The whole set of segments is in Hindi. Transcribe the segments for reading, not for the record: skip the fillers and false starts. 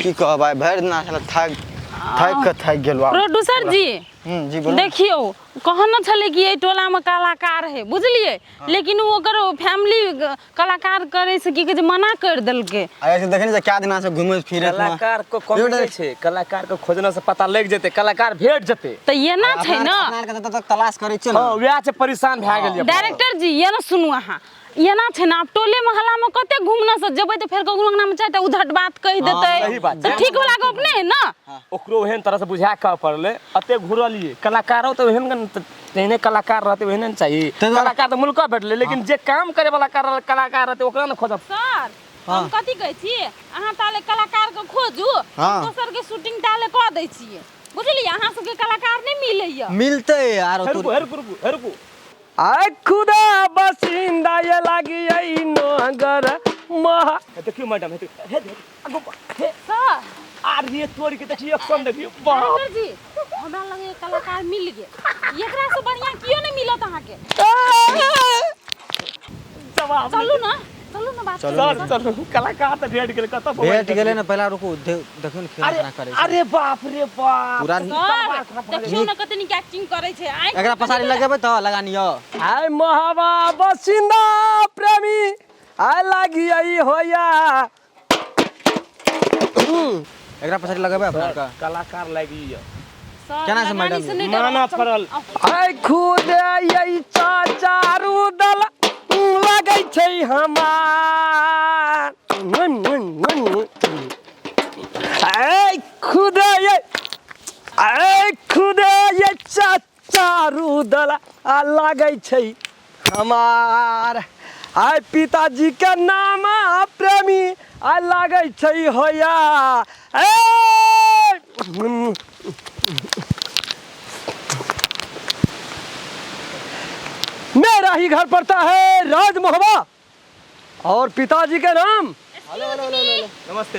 की कहबै भरि दिन साला थक गेल प्रोड्यूसर जी जी बोलो देखियो कहना छले कि टोला में कलाकार है बुझलिए लेकिन ओकर फैमिली कलाकार करे से की कहे मना कर देलके ऐसे देखनी से क्या दिन से घूमे फिरे कलाकार को कम छै कलाकार को खोजना से पता लग जेते कलाकार भेट जेते त ये ना छै ना अपना के तक तलाश करै छै हां वैह से परेशान भ गेल डायरेक्टर जी ये ना सुनू अहाँ ये ना छै ना आप टोले मोहल्ला में कते घूमना से जबै त फेर ककरो अंगना में चाहे त उधट बात कहि देतै त ठीक वाला गप नै है ना ओकरो ओहन तरह से बुझा के पड़ले अते घुरलिए कलाकारो त ओहन तेने कलाकार रहते ओहन न चाहिए कलाकार त मुल्का भेटले लेकिन जे काम करे वाला कलाकार रहते ओकरा न खोजब सर हम कथि कहै छी अहाँ ताले कलाकार के खोजू दोसर के शूटिंग ताले क दै छियै बुझलिए अहाँ सबके कलाकार नै मिलैया मिलते यार हरकु आय खुदा बसिंदा ये लागी आई नगर महा देखियो मैडम हे आगो हे सर आर ये तोड़ के देखियो एक्शन देखियो डायरेक्टर जी हमरा लगे कलाकार मिल गेल एकरा से बढ़िया कियो नै मिलत अहाँ के जवाब चलू ना बात चलो कलाकार त भेट गेल कत भेट गेले ना पहला रुको देखियो न खेल ना करे अरे बाप रे बाप पूरा देखियो न कतनी एक्टिंग करे छै एकरा पसारी लगेबै त लगानियो आय महावा बसिंदा प्रेमी आय लागी आई होया एकरा पसारी लगेबै अपना का कलाकार लागी केना से मैडम माना पड़ल आय खुद आई चाचारू दल लगै छै हमार आय खुद ये चाचारू दल लगै छै हमार आय पिताजी के नाम प्रेमी आय लगै छै होया मेरा ही घर पड़ता है राजमहवा और पिताजी के नाम नमस्ते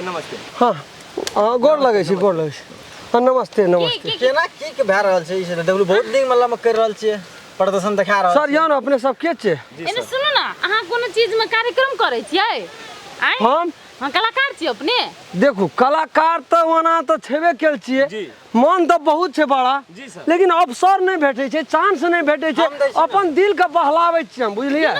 हाँ गोर लगे छी हाँ नमस्ते केना की भए रहल छै ई देखलू बहुत दिन मतलब कर रहल छियै प्रदर्शन देखा रहल सर यान अपने सब के छै एने सुनो ना अहाँ कोनो चीज में कार्यक्रम करे छियै हम कलाकार छी अपने देखू कलाकार तो ओना तो छेबे केल छियै मन तो बहुत छै बड़ा लेकिन अवसर नहीं भेटे छै चांस नहीं भेटे छै अपन दिल के बहलावे छी हम बुझलियै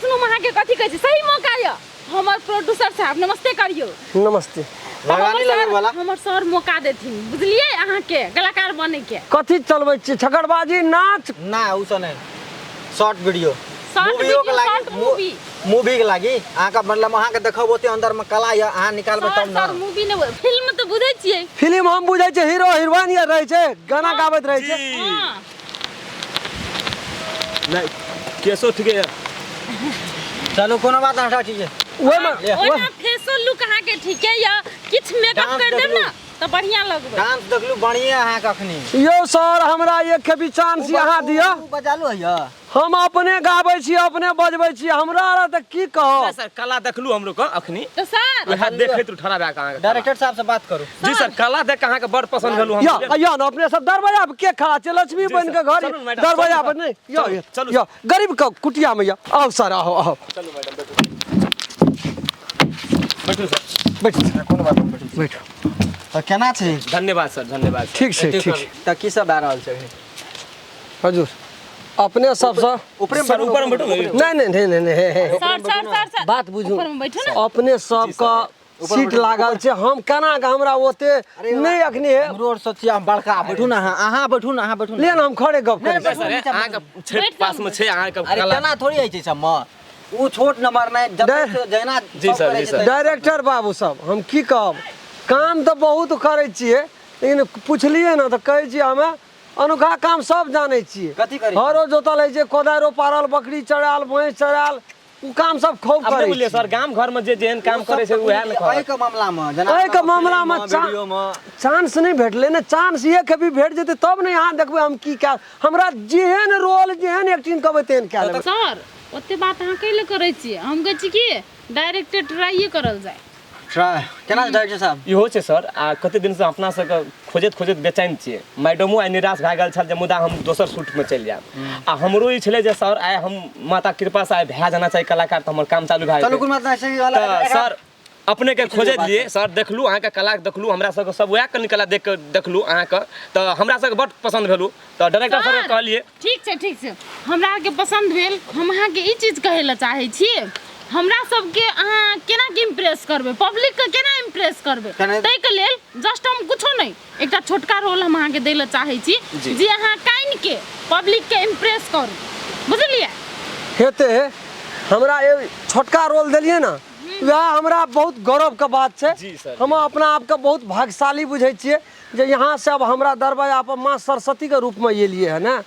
सुनो अहाँ के कथि कहै छी सही मौका य हमर प्रोड्यूसर साहब नमस्ते करियो नमस्ते लगानी लगे वाला हमर सर मौका देथिन बुझलियै अहाँ के कलाकार बने के कथि चलबै छी छगड़बाजी नाच ना उ सब नहीं शॉर्ट वीडियो मूवी के लागी अहाँ का मतलब अहाँ के देखबो ते अंदर में कला या अहाँ निकालबे तब ना सर मूवी ने फिल्म तो बुझै छियै फिल्म हम बुझै छै हीरो हीरोइन या रहै छै गाना गाबैत रहै छै नहीं केसो ठीक है चलो कोनो बात हटा ठीक है ओना फेशियल लुक अहाँ के ठीक है या किछ मेकअप कर देब ना त बढ़िया लगबे डांस देखलू बढ़िया अहाँ कखनी यो सर हमरा एक के भी चांस यहाँ दिया बजालू है हम अपने गाबै छी अपने बजबै छी हमरा त की कहो सर कला देखलू हमरो को अखनी तो सर वह देखैत ठड़ा बा कहां डायरेक्टर साहब से बात करू जी सर कला देख कहां के बड़ पसंद भेलू हम या न अपने सब दरवाजा पे के खड़ा छै लक्ष्मी बन के घर दरवाजा पर नहीं यो गरीब का कुटिया में या आओ सर आओ चलो मैडम बैठो सर बैठो कोनो बात बैठो त केना छै धन्यवाद सर ठीक छै त की सब भए रहल छै हजुर अपने सब ऊपर में बैठो नहीं सर बात बुझू ऊपर में बैठो ना अपने सब का सीट लागल छै हम केना के हमरा ओते नहीं अखनी है रोड सोचिया बड़का बैठू ना अहाँ बैठू ना लेन हम खड़े गप कर अहाँ के छेट पास में छै अहाँ के अरे केना थोड़ी है छै सब उ छोट नंबर नहीं जब जैना जी सर डायरेक्टर बाबू सब हम की कहब काम तो बहुत करे छियै लेकिन पूछलिए ना तो कहै छी हमें अनोखा काम सब जाने छियै कथि करी हरो जोतल है जे कोदारो पारल बकरी चराल भैंस चराल उ काम सब खूब करे बोलिए सर गांव घर में जे जेहन काम करे छै उहे न एहि के मामला में जना एहि के मामला में चांस नहीं भेटले ने चांस ये कभी भेट जेते तब ने यहां देखबे हम की क्या हमरा जेहन रोल जेहन एक्टिंग करबे तेहन क्या लेबे सर ओते बात अहाँ कैले करै छी हम कहै छी कि डायरेक्टर ट्राई करल जाय ट्राई केना डायरेक्टर साहब इहो छै सर आ कते दिन से अपना सब के खोजत बेचैन छियै मैडमो आइ निराश भए गेल छल जे मुदा हम दोसर शूट में चलि जायब आ हमरो ई छले जे सर आइ हम माता कृपा से आइ भए जाना चाहिए कलाकार त हमर काम चालू भए चलू कोन बात नहीं सही वाला सर अपने के खोजे लिए सर देखलू अहाँ के कला देखलू हमरा सब सब वएह कनी कला देख के देखलू अहाँ के तो हमरा सब बड़ पसंद भेलू तो डायरेक्टर सर के कहलिए ठीक छै हमरा के पसंद भेल हम अहाँ के ई चीज कहै ला चाहै छी हमरा सबके अहाँ केना के इम्प्रेस करबे पब्लिक के केना इम्प्रेस करबे तै के लेल जस्ट हम कुछो नहीं एकटा छोटका रोल हम अहाँ के दै ला चाहै छी जे अहाँ काइन के पब्लिक के इम्प्रेस करू बुझलिए हेते हमरा ए छोटका रोल देलिए ना वह हमरा बहुत गौरव के बात छै जी सर हम अपना आप के बहुत भाग्यशाली बुझै छियै जे यहाँ से अब हमरा दरवाजा पर माँ सरस्वती के रूप में एलिए है ना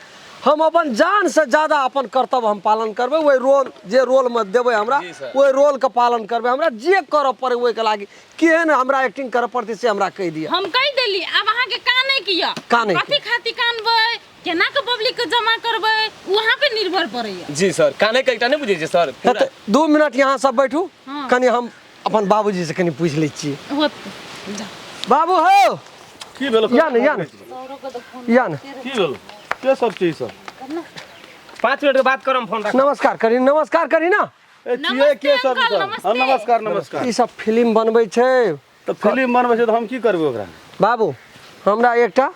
हम अपन जान से ज्यादा अपन कर्तव्य हम पालन करबै वही रोल जे रोल में देबै हमरा वही रोल के पालन करबै हमरा जे करऽ पड़े वही के लागी केहन हमरा एक्टिंग करऽ पड़तै से हमरा कहि दिअ हम कहि देली अब अहाँ के काने किया काने कथि खातिर कानबै केना के पब्लिक के जमा करबै वहां पे निर्भर पड़ैया जी सर काने के एकटा नहीं बुझै छै सर 2 मिनट यहाँ सब बैठू कनी हम अपन बाबूजी से कनी पूछ लै छियै बाबू हो की भेलो या न की भेलो के सब चीज सब 5 मिनट के बात करम फोन रख नमस्कार करी ना ए छिए के सब सब नमस्कार ई सब फिल्म बनबै छै तो फिल्म बनबै छै तो हम की करबै ओकरा बाबू हमरा एकटा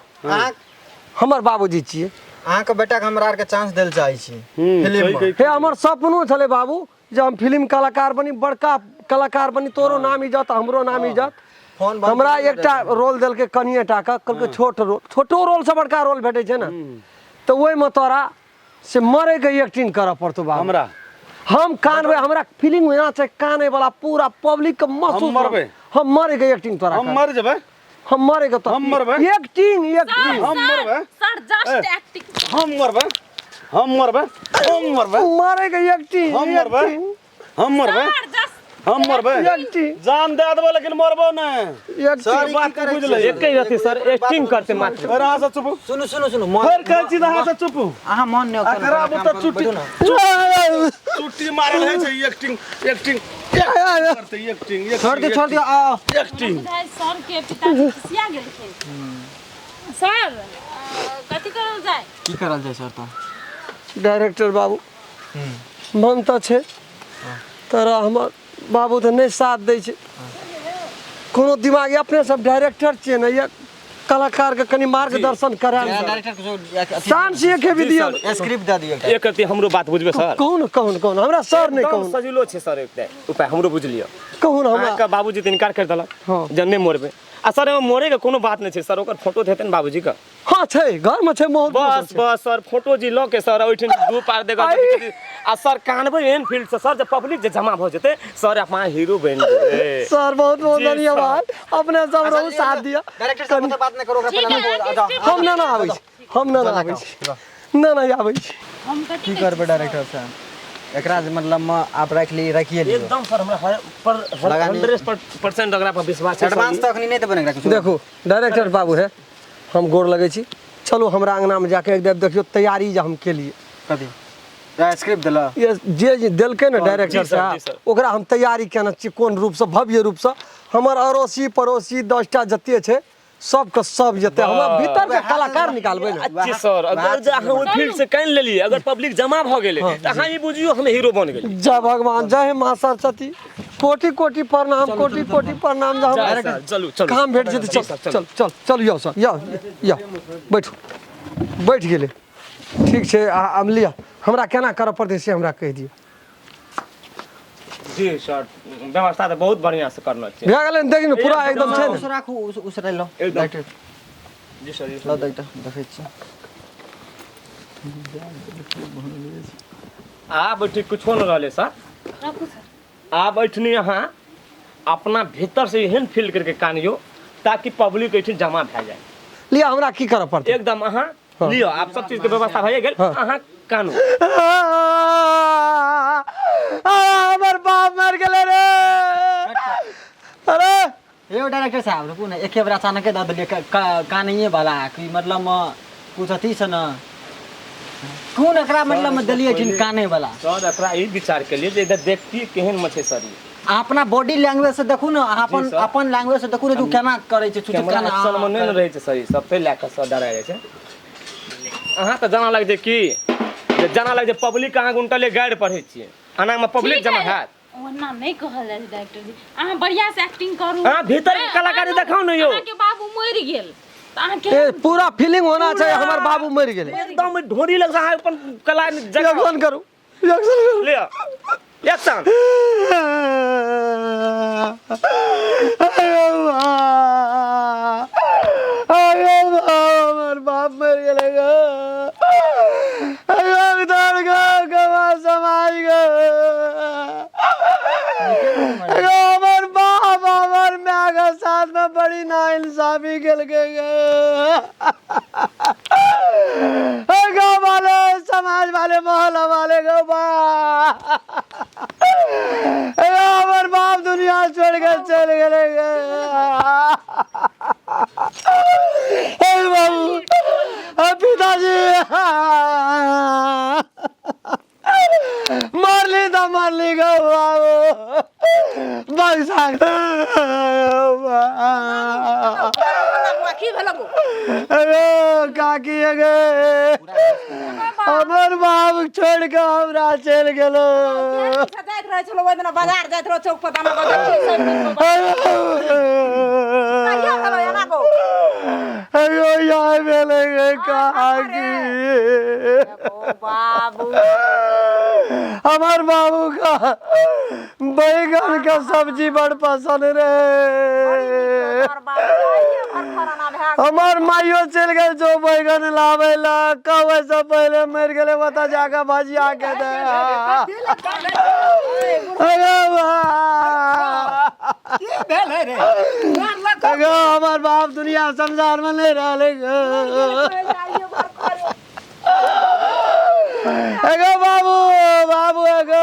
हमर बाबूजी छियै अहाँ के बेटा के हमरा आर के चांस देल चाहै छी फिल्म में हे हमर सपनो छले बाबू जे हम फिल्म कलाकार बनी बड़का कलाकार बनी तोरो नाम इज्जत हमरो नाम इज्जत हमरा एकटा रोल देलकै कनिएटा के कहलकै छोटो रोल से बड़का रोल भेटै छै ना तो ओहि में तोरा से मरे के एक्टिंग करऽ पड़तो बाबू हमरा हम कानबे हमरा फीलिंग यहाँ से काने वाला पूरा पब्लिक के महसूस हम मरे के एक्टिंग तोरा हम मर जेबै हम मरे के तो हम मरबै एक्टिंग हम मरबै सर जस्ट एक्टिंग हम मरबै मारे के एक्टिंग हम मरबै जान दे देबो लेकिन मरबो नै सर बात के बुझ ले एकै रति सर एक्टिंग करते मात्र अरे अहाँ सब चुप सुनु फेर कहै छी अहाँ सब चुप अहाँ मन ने अकरा बुत चुट्टी चुट्टी मारल है छै एक्टिंग करते एक्टिंग छोड़ दियो एक्टिंग सर के पिताजी खिसिया गेल छै सर कथि करल जाय की करल जाय सर तो डायरेक्टर बाबू मन तो छै तोरा हमर बाबू तो नहीं साथ दै छै कोनो दिमाग अपने सब डायरेक्टर छियै ना ये कलाकार के कनी मार्गदर्शन करा डायरेक्टर शान से के भी दिया स्क्रिप्ट दे दियो एक रति हमरो बात बुझबे सर कौन हमरा सर नहीं एकदम कौन सजिलो छै सर एकटा उपाय हमरो बुझ लियो कौन हमरा अहाँ के बाबूजी त इनकार कर देलक जन्ने मोरबे आ सर मोरे के कोनो बात नहीं छै सर ओकर फोटो देतै न बाबूजी के हां छै घर में छै मोहर बस सर फोटो जी ल के सर ओइठन दू पार देगा आ सर कानबे एन फील्ड से सर जब पब्लिक जे जमा भ जेते सर अपना हीरो बन जेते सर बहुत धन्यवाद अपने सब रहो साथ दिया डायरेक्टर साहब से बात न करो पहले हम ना आबै छी हम ना आबै छी ना आबै छी हम कथि की करबे डायरेक्टर साहब एकरा मतलब में आप रखिए लियो एकदम सर हमरा पर 100% एकरा पर विश्वास है एडवांस तो अखनी नहीं देबे एकरा कुछ देखो डायरेक्टर बाबू है हम गोर लगे छी चलो हमरा अंगना में जाके एक देखियो तैयारी जे हम के लिए कथि स्क्रिप्ट देला ये जे देलकै ना डायरेक्टर साहब ओकरा हम तैयारी केना छी कोन रूप से भव्य रूप से हमर अड़ोसी पड़ोसी 10टा जते छै सब के सब जते हम भीतर से कलाकार निकालबै ना अच्छे सर अगर जे अहाँ ओइ फील्ड से कान लेलिए अगर पब्लिक जमा भ गेलै त अहाँ ई बुझियो हम हीरो बन गेली जय भगवान जय मां सरस्वती कोटि कोटि प्रणाम डायरेक्टर चलू काम भेट जेते चल यो सर या बैठ गेले ठीक छै हम लिया हमरा केना करऽ पड़तै से हमरा कहि दियौ जी सर व्यवस्था तो बहुत बढ़िया से करना चाहिए भए गेलै देखिन पूरा एकदम छै उस राखू उस लो एकदम जी सर लो देखै छी आ बैठी कुछो न रहले सर राखू सर आ बैठनी अहाँ अपना भीतर से एहन फील करके कानियो ताकि पब्लिक एठन जमा भए जाए लिया हमरा की करऽ पड़तै एकदम अहाँ लियो आप सब चीज के व्यवस्था भए गेल अहाँ कानू हमर बाप मर गेलै रे अरे यो डायरेक्टर साहब रुकू ना एके बेर अचानक के द देलिए कानइए वाला कि मतलब में कुछ अथी से ना कोन एकरा मतलब में देलिए ठिन काने वाला सर एकरा ई विचार के लिए जे इधर देखती केहन मछे सर ई अपना बॉडी लैंग्वेज से देखू ना अपन लैंग्वेज से देखू ना जो केना करे छै कैमरा एक्शन में नहीं रहे छै सर सब पे लेके सर डरा रहे छै अहाँ तो जाना लग जे की जे जाना लग जे पब्लिक अहाँ गुंटले गाइड पढ़ै छियै अना में पब्लिक जमा हैत ओना नहीं कहल जाय डायरेक्टर जी अहाँ बढ़िया से एक्टिंग करू हां भीतर के कलाकारी देखाओ न यो अहाँ के बाबू मरि गेल त अहाँ के ए पूरा फीलिंग होना चाहिए हमार बाबू मर गेले एकदम ढोरी लग रहा है अपन कला जगह एक्शन करू एक्शन करू ले एक्शन हमार बाप मर गेले गो उधर गवा समाज गो हमार बाप हमार माँ के साथ में बड़ी नाइंसाफी खेल के गाँव वाले समाज वाले मोहल्ला वाले गो हमार बाप दुनिया छोड़ के चल गए बाबू पिताजी मारली गो बाबू बक्सा काकी हमार बाबू छोड़ के हमरा चल गेलो बाजार जाइत रहो चौक पर अयो यहाँ मिलेंगे काकी बाबू हमार बाबू का बैगन का सब्जी बड़ पसंद रे हमार माइयो चल गए जो बैगन लावे ला कब से पहले मर गए बता जाकर भजिया के दे हमार बाप दुनिया संसार में नहीं रहे एगो बाबू बाबू एगो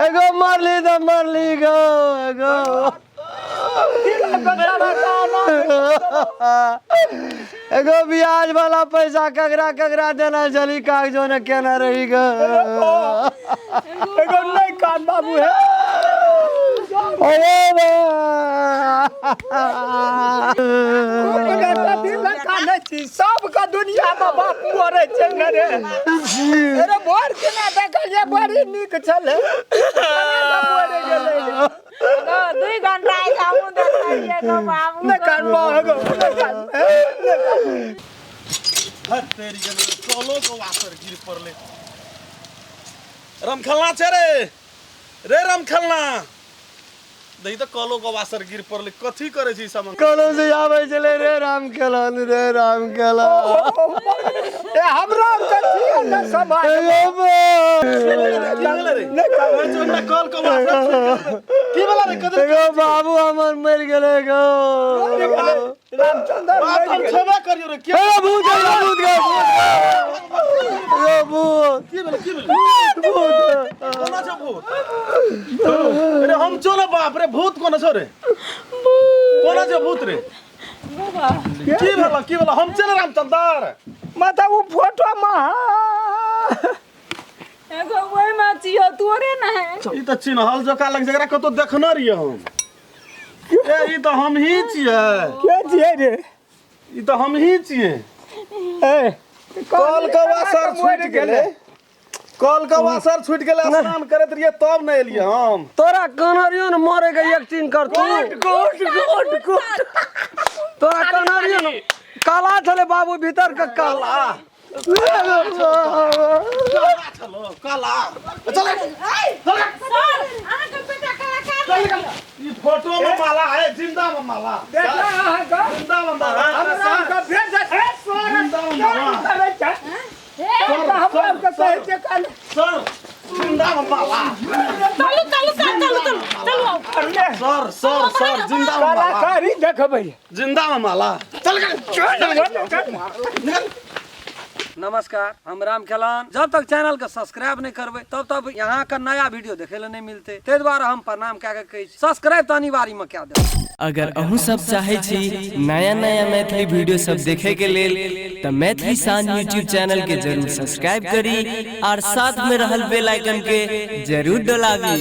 एगो मरली गो एगो एगो ब्याज वाला पैसा कगरा देना चली कागजों ने केना रही गो एगो नहीं कान बाबू है सबका दुनिया में बाप मरे छै रे अरे भोर के ना देखलिए बड़ी नीक छले मरे गेले दुई घंटा जाऊं देखलिए गो बाबू न कानवा गो हट तेरी जन कोलो को वासर गिर पड़ले रमखलना छे रे रमखलना नहीं तो कलो को वासर गिर पड़ले कथी करे छी सामान कलो से आवे चले रे राम खेलन ए हमरा कथी न समाज ने कल को वासर की बोला रे कदर गो बाबू हमर मर गेले गो रामचंद्र बात छबा करियो रे के भूत भूत की बोले कोना छ भूत अरे हम चलो बाप रे भूत कोना छ रे कोना छ भूत रे की बोला हम चले रामचंद्र माता वो फोटो मा एगो वही में चियो तोरे न है ई त चिन्हल जका लग जकरा कतो देखना रिय हम ए ई त हम ही छियै के छियै रे ई त हम ही छियै ए कल का वासर छूट गेले कल का वासर छूट गेले स्नान करत रहिए तब न एलिए हम तोरा कनरियो न मरे के एक्टिंग कर तू गोट तोरा कनरियो न काला छले बाबू भीतर का काला चलो काला चल सर अहाँ के बेटा कलाकार ई फोटो में माला है जिंदा में माला देखा है का जिंदा में माला हम सर का भेज दे जिंदा में माला हम का कहे के काल सर जिंदा में माला सर जिंदा में माला कलाकारी देखबै जिंदा में माला चल नमस्कार हम राम खेलान जब तक चैनल के सब्सक्राइब नहीं करबे तब तक यहाँ का नया वीडियो देखे ले नहीं मिलते ते द्वारा हम प्रणाम क्या कहे सब्सक्राइब तो अनिवार्य में क्या दे अगर अहू सब चाहे छी नया नया मैथिली वीडियो सब देखे के लेल तो मैथिली साँझ यूट्यूब चैनल के जरूर सब्सक्राइब करी और साथ में रहल बेल आइकन के जरूर दबावी।